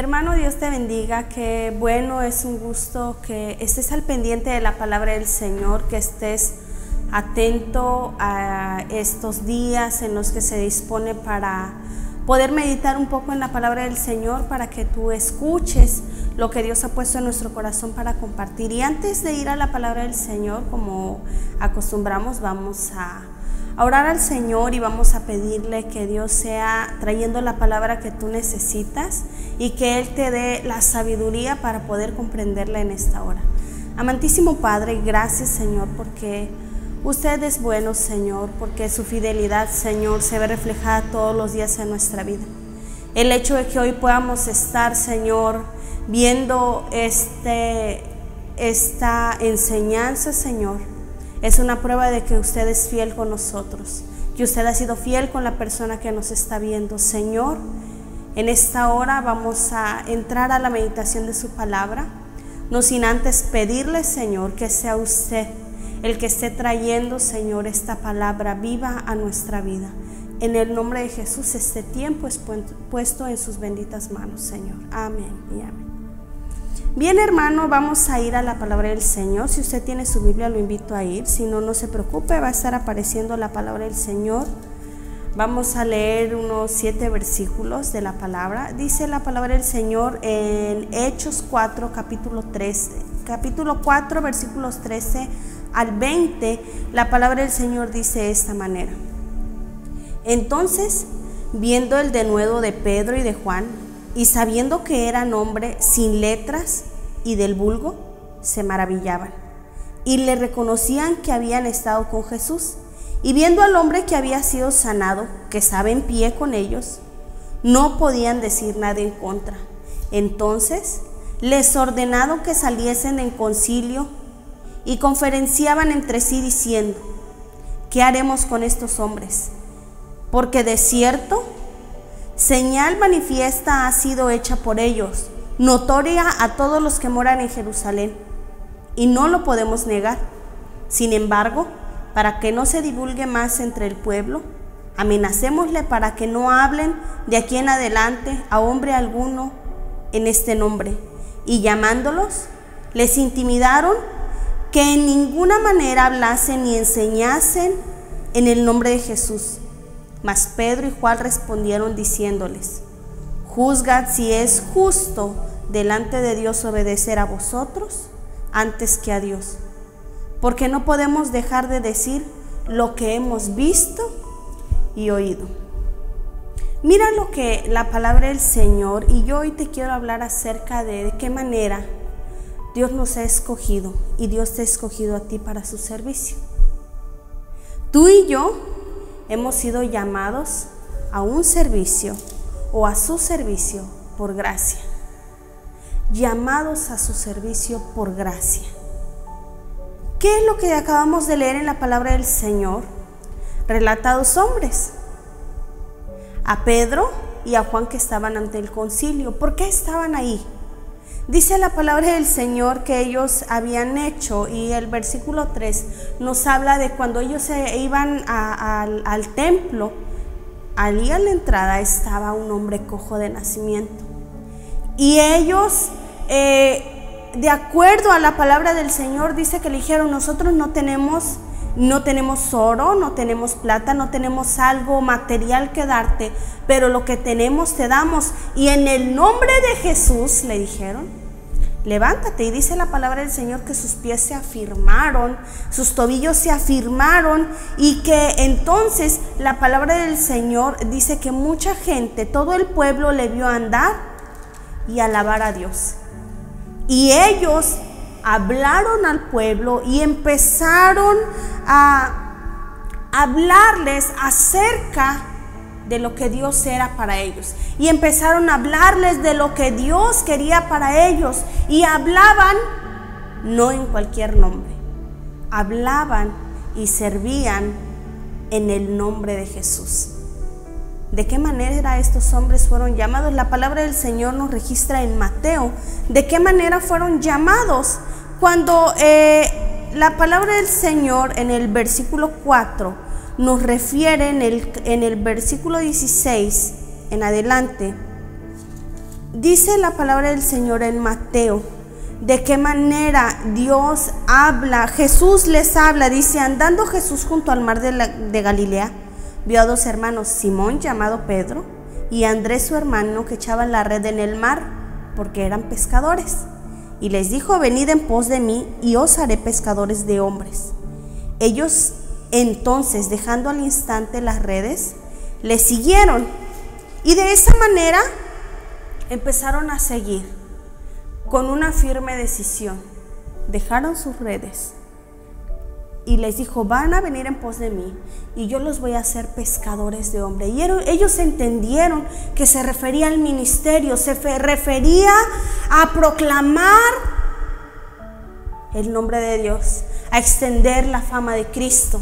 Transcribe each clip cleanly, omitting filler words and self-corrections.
Hermano, Dios te bendiga, que bueno, es un gusto que estés al pendiente de la palabra del Señor, que estés atento a estos días en los que se dispone para poder meditar un poco en la palabra del Señor, para que tú escuches lo que Dios ha puesto en nuestro corazón para compartir. Y antes de ir a la palabra del Señor, como acostumbramos, vamos a orar al Señor y vamos a pedirle que Dios sea trayendo la palabra que tú necesitas y que Él te dé la sabiduría para poder comprenderla en esta hora. Amantísimo Padre, gracias Señor, porque usted es bueno, Señor, porque su fidelidad, Señor, se ve reflejada todos los días en nuestra vida. El hecho de que hoy podamos estar, Señor, viendo esta enseñanza, Señor, es una prueba de que usted es fiel con nosotros, que usted ha sido fiel con la persona que nos está viendo. Señor, en esta hora vamos a entrar a la meditación de su palabra, no sin antes pedirle, Señor, que sea usted el que esté trayendo, Señor, esta palabra viva a nuestra vida. En el nombre de Jesús, este tiempo es puesto en sus benditas manos, Señor. Amén y amén. Bien, hermano, vamos a ir a la palabra del Señor. Si usted tiene su Biblia, lo invito a ir. Si no, no se preocupe, va a estar apareciendo la palabra del Señor. Vamos a leer unos 7 versículos de la palabra. Dice la palabra del Señor en Hechos 4, capítulo 4, versículos 13 al 20. La palabra del Señor dice de esta manera: Entonces, viendo el denuedo de Pedro y de Juan, y sabiendo que eran hombres sin letras y del vulgo, se maravillaban y le reconocían que habían estado con Jesús. Y viendo al hombre que había sido sanado, que estaba en pie con ellos, no podían decir nada en contra. Entonces les ordenaron que saliesen en concilio y conferenciaban entre sí diciendo: ¿qué haremos con estos hombres? Porque de cierto, señal manifiesta ha sido hecha por ellos, notoria a todos los que moran en Jerusalén, y no lo podemos negar. Sin embargo, para que no se divulgue más entre el pueblo, amenacémosle para que no hablen de aquí en adelante a hombre alguno en este nombre. Y llamándolos, les intimidaron que en ninguna manera hablasen ni enseñasen en el nombre de Jesús. Mas Pedro y Juan respondieron diciéndoles: juzgad si es justo delante de Dios obedecer a vosotros antes que a Dios, porque no podemos dejar de decir lo que hemos visto y oído. Mira lo que la palabra del Señor, y yo hoy te quiero hablar acerca de qué manera Dios nos ha escogido, y Dios te ha escogido a ti para su servicio. Tú y yo hemos sido llamados a un servicio o a su servicio por gracia. Llamados a su servicio por gracia. ¿Qué es lo que acabamos de leer en la palabra del Señor? Relatados hombres. A Pedro y a Juan, que estaban ante el concilio. ¿Por qué estaban ahí? Dice la palabra del Señor que ellos habían hecho, y el versículo 3 nos habla de cuando ellos se iban al templo. Allí a la entrada estaba un hombre cojo de nacimiento, y ellos, de acuerdo a la palabra del Señor, dice que le dijeron: nosotros no tenemos oro, no tenemos plata, no tenemos algo material que darte, pero lo que tenemos te damos, y en el nombre de Jesús, le dijeron, levántate. Y dice la palabra del Señor que sus pies se afirmaron, sus tobillos se afirmaron, y que entonces la palabra del Señor dice que mucha gente, todo el pueblo, le vio andar y alabar a Dios. Y ellos hablaron al pueblo y empezaron a hablarles acerca de lo que Dios era para ellos, y empezaron a hablarles de lo que Dios quería para ellos, y hablaban no en cualquier nombre, hablaban y servían en el nombre de Jesús. ¿De qué manera estos hombres fueron llamados? La palabra del Señor nos registra en Mateo de qué manera fueron llamados. Cuando la palabra del Señor en el versículo 4 nos refiere, en el versículo 16 en adelante, Dice la palabra del Señor en Mateo, de qué manera Dios habla, Jesús les habla. Dice: andando Jesús junto al mar de Galilea, vio a dos hermanos, Simón llamado Pedro y Andrés su hermano, que echaban la red en el mar, porque eran pescadores. Y les dijo: venid en pos de mí, y os haré pescadores de hombres. Ellos entonces, dejando al instante las redes, le siguieron, y de esa manera empezaron a seguir con una firme decisión. Dejaron sus redes y les dijo: van a venir en pos de mí y yo los voy a hacer pescadores de hombres. Y ellos entendieron que se refería al ministerio, se refería a proclamar el nombre de Dios, a extender la fama de Cristo.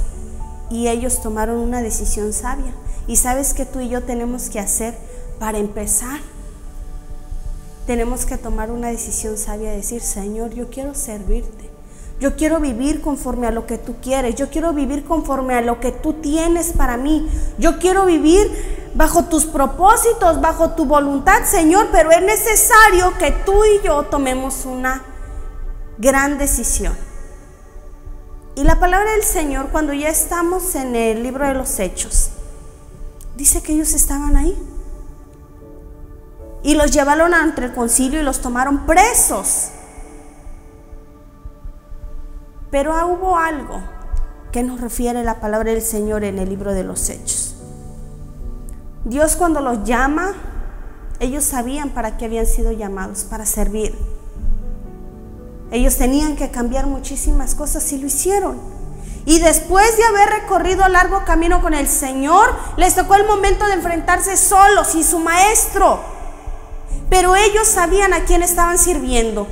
Y ellos tomaron una decisión sabia. ¿Y sabes qué tú y yo tenemos que hacer para empezar? Tenemos que tomar una decisión sabia, decir: Señor, yo quiero servirte, yo quiero vivir conforme a lo que tú quieres, yo quiero vivir conforme a lo que tú tienes para mí, yo quiero vivir bajo tus propósitos, bajo tu voluntad, Señor. Pero es necesario que tú y yo tomemos una gran decisión. Y la palabra del Señor, cuando ya estamos en el libro de los Hechos, dice que ellos estaban ahí y los llevaron ante el concilio y los tomaron presos. Pero hubo algo que nos refiere la palabra del Señor en el libro de los Hechos. Dios, cuando los llama, ellos sabían para qué habían sido llamados: para servir. Ellos tenían que cambiar muchísimas cosas y lo hicieron. Y después de haber recorrido largo camino con el Señor, les tocó el momento de enfrentarse solos, sin su maestro. Pero ellos sabían a quién estaban sirviendo.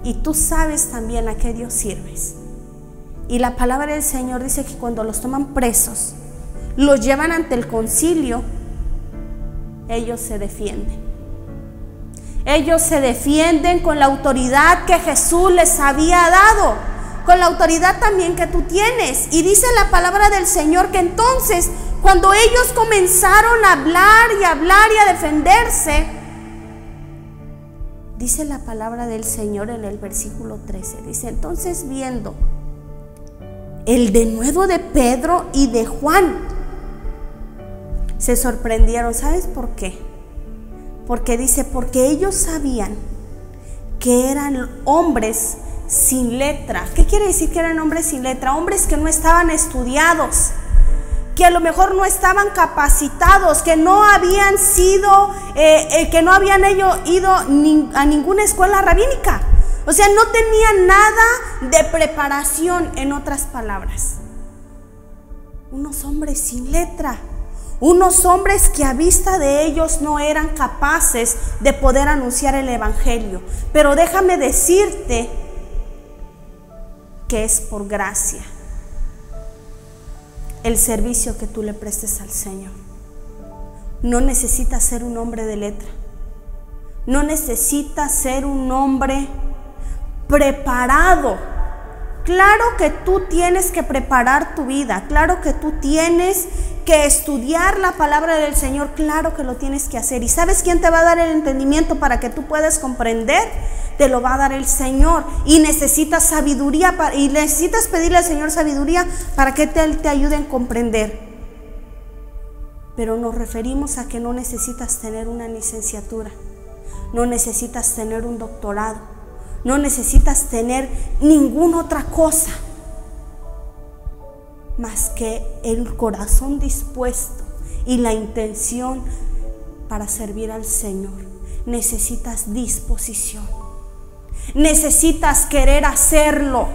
Y tú sabes también a qué Dios sirves. Y la palabra del Señor dice que cuando los toman presos, los llevan ante el concilio, ellos se defienden. Ellos se defienden con la autoridad que Jesús les había dado, con la autoridad también que tú tienes. Y dice la palabra del Señor que entonces, cuando ellos comenzaron a hablar y a hablar y a defenderse, dice la palabra del Señor en el versículo 13, dice: entonces, viendo el denuedo de Pedro y de Juan, se sorprendieron. ¿Sabes por qué? Porque dice: porque ellos sabían que eran hombres sin letra. ¿Qué quiere decir que eran hombres sin letra? Hombres que no estaban estudiados, que a lo mejor no estaban capacitados, que no habían sido, que no habían ido a ninguna escuela rabínica. O sea, no tenían nada de preparación, en otras palabras. Unos hombres sin letra. Unos hombres que a vista de ellos no eran capaces de poder anunciar el evangelio. Pero déjame decirte que es por gracia el servicio que tú le prestes al Señor. No necesitas ser un hombre de letra. No necesitas ser un hombre preparado. Claro que tú tienes que preparar tu vida. Claro que tú tienes que estudiar la palabra del Señor. Claro que lo tienes que hacer. ¿Y sabes quién te va a dar el entendimiento para que tú puedas comprender? Te lo va a dar el Señor. Y necesitas sabiduría y necesitas pedirle al Señor sabiduría para que Él te ayude a comprender. Pero nos referimos a que no necesitas tener una licenciatura, no necesitas tener un doctorado, no necesitas tener ninguna otra cosa más que el corazón dispuesto y la intención para servir al Señor. Necesitas disposición, necesitas querer hacerlo.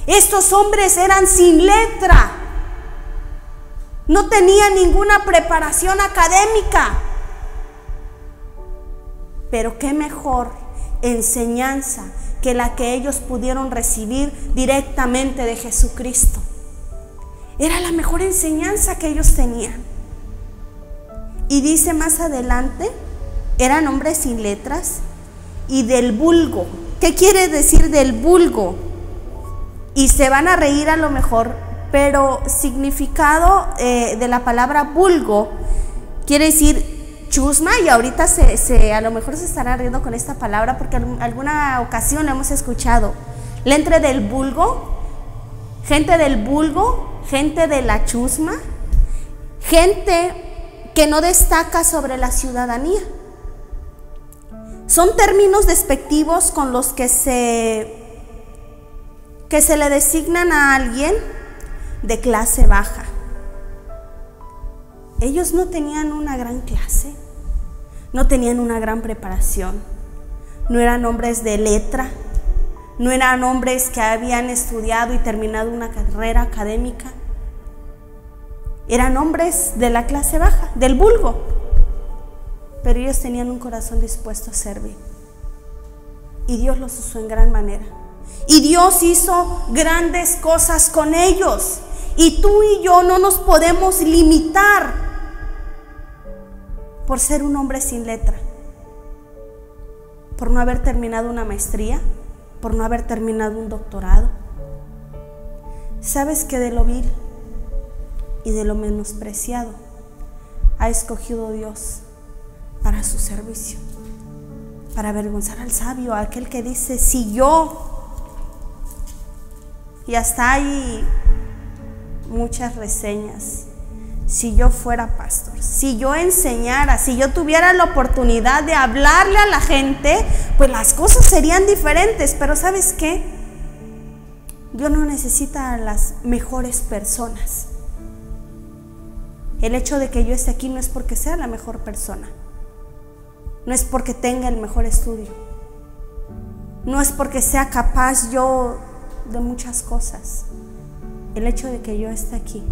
Estos hombres eran sin letra, no tenían ninguna preparación académica, pero qué mejor enseñanza que la que ellos pudieron recibir directamente de Jesucristo. Era la mejor enseñanza que ellos tenían. Y dice más adelante: eran hombres sin letras y del vulgo. ¿Qué quiere decir del vulgo? Y se van a reír a lo mejor, pero significado de la palabra vulgo quiere decir chusma, y ahorita a lo mejor se estará riendo con esta palabra porque en alguna ocasión la hemos escuchado. La gente del vulgo, gente de la chusma, gente que no destaca sobre la ciudadanía. Son términos despectivos con los que se le designan a alguien de clase baja. Ellos no tenían una gran clase, no tenían una gran preparación, no eran hombres de letra, no eran hombres que habían estudiado y terminado una carrera académica. Eran hombres de la clase baja, del vulgo, pero ellos tenían un corazón dispuesto a servir. Y Dios los usó en gran manera. Y Dios hizo grandes cosas con ellos. Y tú y yo no nos podemos limitar por ser un hombre sin letra, por no haber terminado una maestría, por no haber terminado un doctorado. ¿Sabes que de lo vil y de lo menospreciado ha escogido Dios para su servicio? Para avergonzar al sabio, a aquel que dice, si yo, y hasta hay muchas reseñas, si yo fuera pastor, si yo enseñara, si yo tuviera la oportunidad de hablarle a la gente, pues las cosas serían diferentes. Pero ¿sabes qué? Dios no necesita a las mejores personas. El hecho de que yo esté aquí no es porque sea la mejor persona, no es porque tenga el mejor estudio, no es porque sea capaz yo de muchas cosas. El hecho de que yo esté aquí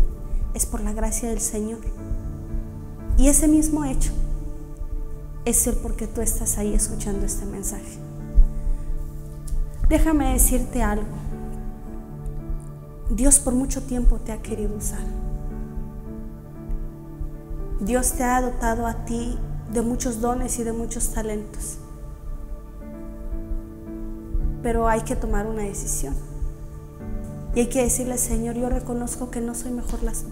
es por la gracia del Señor. Y ese mismo hecho es el por qué tú estás ahí escuchando este mensaje. Déjame decirte algo. Dios por mucho tiempo te ha querido usar. Dios te ha dotado a ti de muchos dones y de muchos talentos. Pero hay que tomar una decisión. Y hay que decirle, Señor, yo reconozco que no soy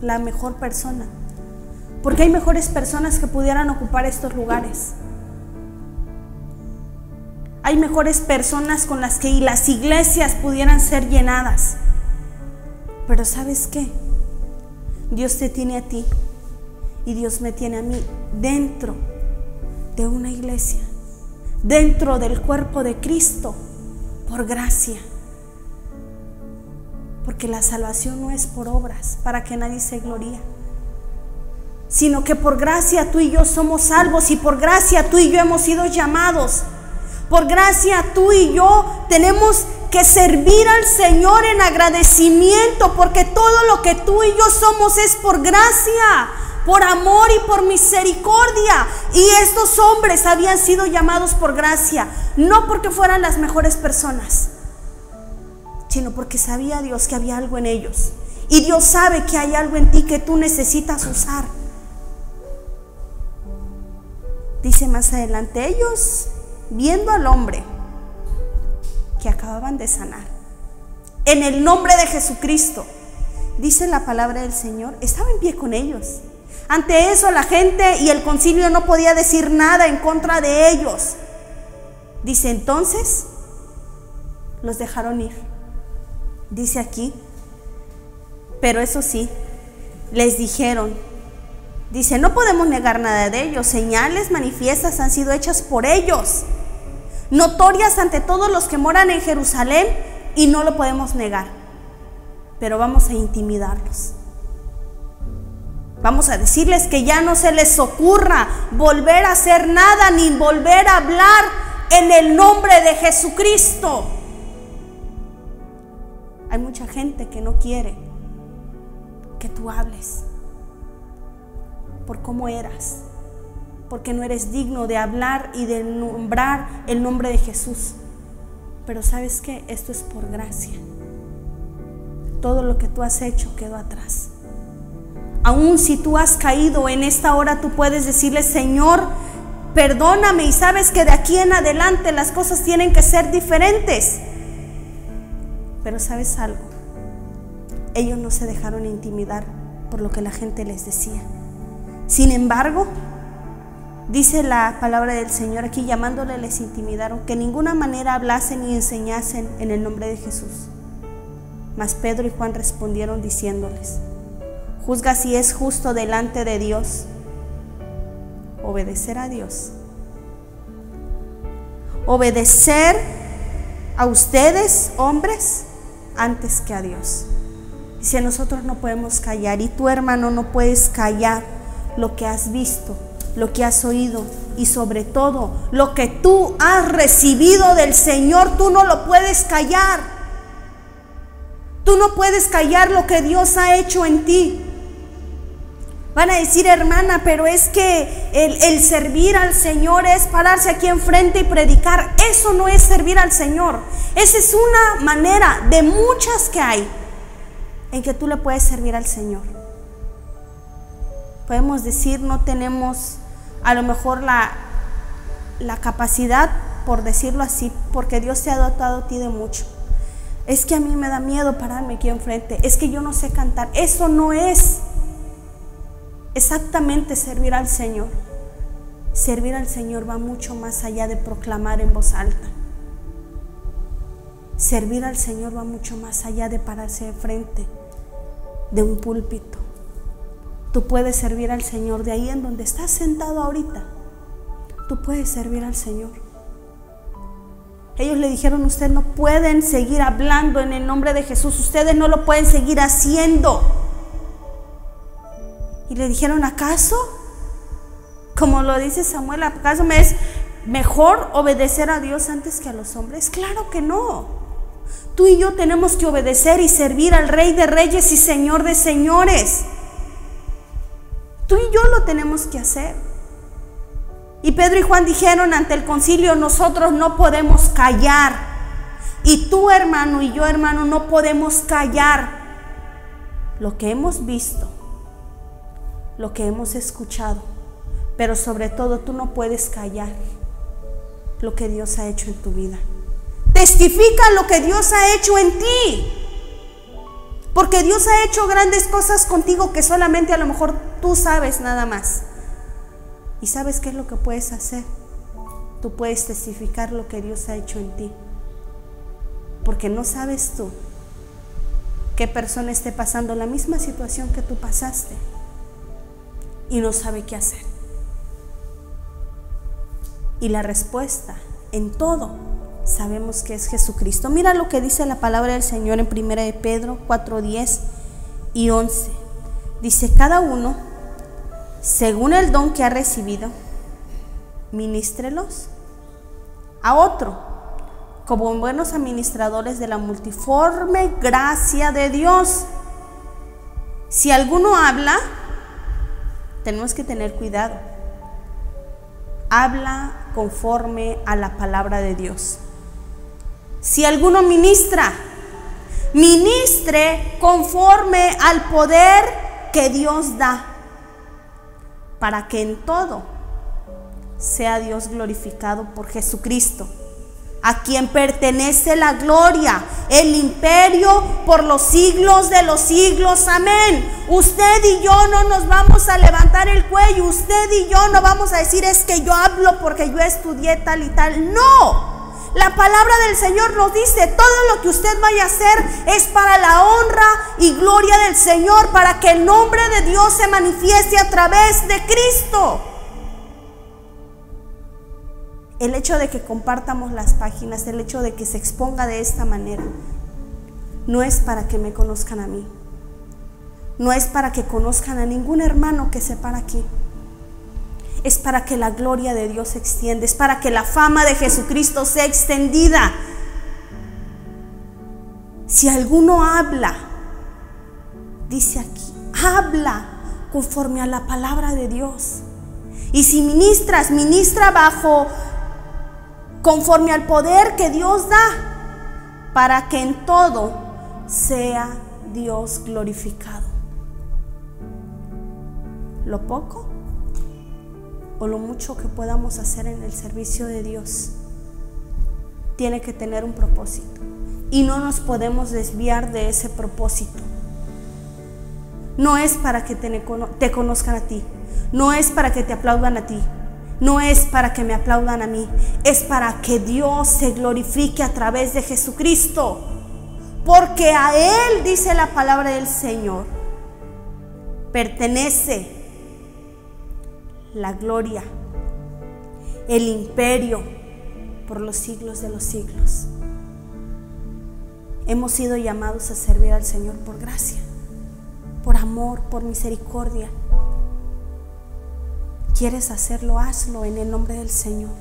la mejor persona, porque hay mejores personas que pudieran ocupar estos lugares. Hay mejores personas con las que las iglesias pudieran ser llenadas. Pero ¿sabes qué? Dios te tiene a ti y Dios me tiene a mí dentro de una iglesia, dentro del cuerpo de Cristo, por gracia. Porque la salvación no es por obras, para que nadie se gloríe, sino que por gracia tú y yo somos salvos, y por gracia tú y yo hemos sido llamados. Por gracia tú y yo tenemos que servir al Señor en agradecimiento, porque todo lo que tú y yo somos es por gracia, por amor y por misericordia. Y estos hombres habían sido llamados por gracia, no porque fueran las mejores personas, sino porque sabía Dios que había algo en ellos. Y Dios sabe que hay algo en ti que tú necesitas usar. Dice más adelante, ellos, viendo al hombre que acababan de sanar, en el nombre de Jesucristo, dice la palabra del Señor, estaba en pie con ellos. Ante eso la gente y el concilio no podía decir nada en contra de ellos. Dice, entonces los dejaron ir. Dice aquí, pero eso sí, les dijeron, dice, no podemos negar nada de ellos, señales manifiestas han sido hechas por ellos, notorias ante todos los que moran en Jerusalén, y no lo podemos negar, pero vamos a intimidarlos. Vamos a decirles que ya no se les ocurra volver a hacer nada ni volver a hablar en el nombre de Jesucristo. Hay mucha gente que no quiere que tú hables por cómo eras, porque no eres digno de hablar y de nombrar el nombre de Jesús. Pero ¿sabes qué? Esto es por gracia. Todo lo que tú has hecho quedó atrás. Aún si tú has caído en esta hora, tú puedes decirle, Señor, perdóname, y sabes que de aquí en adelante las cosas tienen que ser diferentes. Pero ¿sabes algo? Ellos no se dejaron intimidar por lo que la gente les decía. Sin embargo, Dice la palabra del Señor aquí, llamándole les intimidaron, que en ninguna manera hablasen ni enseñasen en el nombre de Jesús. Mas Pedro y Juan respondieron diciéndoles: juzga si es justo delante de Dios obedecer a Dios, obedecer a ustedes, hombres, antes que a Dios. Dice, nosotros no podemos callar, y tú, hermano, no puedes callar lo que has visto, lo que has oído, y sobre todo lo que tú has recibido del Señor. Tú no lo puedes callar. Tú no puedes callar lo que Dios ha hecho en ti. Van a decir, hermana, pero es que el servir al Señor es pararse aquí enfrente y predicar. Eso no es servir al Señor. Esa es una manera de muchas que hay en que tú le puedes servir al Señor. Podemos decir, no tenemos a lo mejor la capacidad, por decirlo así, porque Dios te ha dotado a ti de mucho. Es que a mí me da miedo pararme aquí enfrente, es que yo no sé cantar. Eso no es exactamente servir al Señor. Servir al Señor va mucho más allá de proclamar en voz alta. Servir al Señor va mucho más allá de pararse de frente de un púlpito. Tú puedes servir al Señor de ahí en donde estás sentado ahorita. Tú puedes servir al Señor. Ellos le dijeron, ustedes no pueden seguir hablando en el nombre de Jesús, ustedes no lo pueden seguir haciendo. Y le dijeron, ¿acaso? Como lo dice Samuel, ¿acaso me es mejor obedecer a Dios antes que a los hombres? Claro que no. Tú y yo tenemos que obedecer y servir al Rey de Reyes y Señor de Señores. Tú y yo lo tenemos que hacer. Y Pedro y Juan dijeron ante el concilio, nosotros no podemos callar. Y tú, hermano, y yo, hermano, no podemos callar lo que hemos visto, lo que hemos escuchado. Pero sobre todo tú no puedes callar lo que Dios ha hecho en tu vida. Testifica lo que Dios ha hecho en ti. Porque Dios ha hecho grandes cosas contigo que solamente a lo mejor tú sabes nada más. ¿Y sabes qué es lo que puedes hacer? Tú puedes testificar lo que Dios ha hecho en ti. Porque no sabes tú qué persona esté pasando la misma situación que tú pasaste y no sabe qué hacer. Y la respuesta en todo sabemos que es Jesucristo. Mira lo que dice la palabra del Señor en 1 de Pedro 4:10 y 11. Dice, cada uno, según el don que ha recibido, ministrélos a otro, como buenos administradores de la multiforme gracia de Dios. Si alguno habla, tenemos que tener cuidado. Habla conforme a la palabra de Dios. Si alguno ministra, ministre conforme al poder que Dios da, para que en todo sea Dios glorificado por Jesucristo, a quien pertenece la gloria, el imperio por los siglos de los siglos. Amén. Usted y yo no nos vamos a levantar el cuello. Usted y yo no vamos a decir, es que yo hablo porque yo estudié tal y tal. No. La palabra del Señor nos dice, todo lo que usted vaya a hacer es para la honra y gloria del Señor, para que el nombre de Dios se manifieste a través de Cristo. El hecho de que compartamos las páginas, el hecho de que se exponga de esta manera, no es para que me conozcan a mí, no es para que conozcan a ningún hermano que se para aquí. Es para que la gloria de Dios se extienda, es para que la fama de Jesucristo sea extendida. Si alguno habla, dice aquí, habla conforme a la palabra de Dios. Y si ministras, ministra conforme al poder que Dios da, para que en todo sea Dios glorificado. Lo poco o lo mucho que podamos hacer en el servicio de Dios tiene que tener un propósito, y no nos podemos desviar de ese propósito. No es para que te conozcan a ti, no es para que te aplaudan a ti, no es para que me aplaudan a mí, es para que Dios se glorifique a través de Jesucristo. Porque a Él, dice la palabra del Señor, pertenece la gloria, el imperio por los siglos de los siglos. Hemos sido llamados a servir al Señor por gracia, por amor, por misericordia. ¿Quieres hacerlo? Hazlo en el nombre del Señor.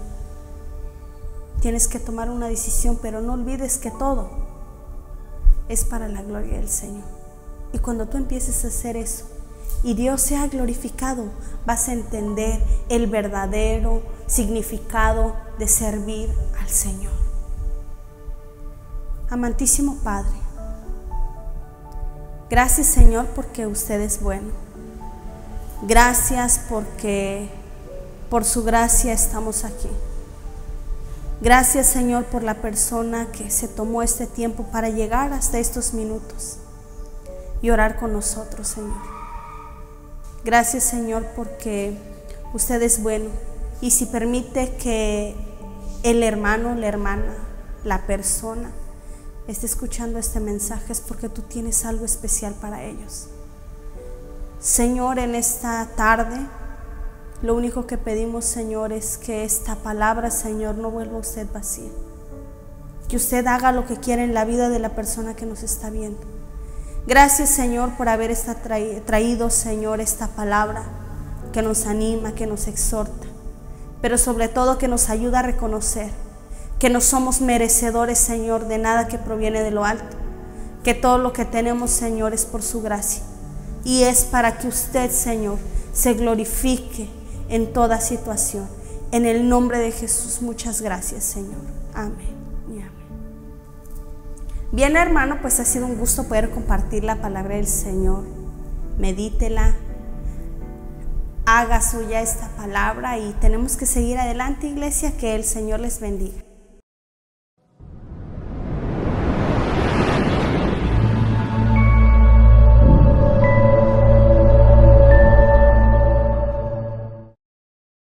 Tienes que tomar una decisión, pero no olvides que todo es para la gloria del Señor. Y cuando tú empieces a hacer eso y Dios sea glorificado, vas a entender el verdadero significado de servir al Señor. Amantísimo Padre, gracias, Señor, porque usted es bueno. Gracias porque por su gracia estamos aquí. Gracias, Señor, por la persona que se tomó este tiempo para llegar hasta estos minutos y orar con nosotros, Señor. Gracias, Señor, porque usted es bueno, y si permite que el hermano, la hermana, la persona esté escuchando este mensaje, es porque tú tienes algo especial para ellos. Señor, en esta tarde, lo único que pedimos, Señor, es que esta palabra, Señor, no vuelva a usted vacía. Que usted haga lo que quiere en la vida de la persona que nos está viendo. Gracias, Señor, por haber traído, Señor, esta palabra que nos anima, que nos exhorta, pero sobre todo que nos ayuda a reconocer que no somos merecedores, Señor, de nada que proviene de lo alto, que todo lo que tenemos, Señor, es por su gracia, y es para que usted, Señor, se glorifique en toda situación. En el nombre de Jesús, muchas gracias, Señor. Amén y amén. Bien, hermano, pues ha sido un gusto poder compartir la palabra del Señor. Medítela, haga suya esta palabra, y tenemos que seguir adelante, iglesia. Que el Señor les bendiga.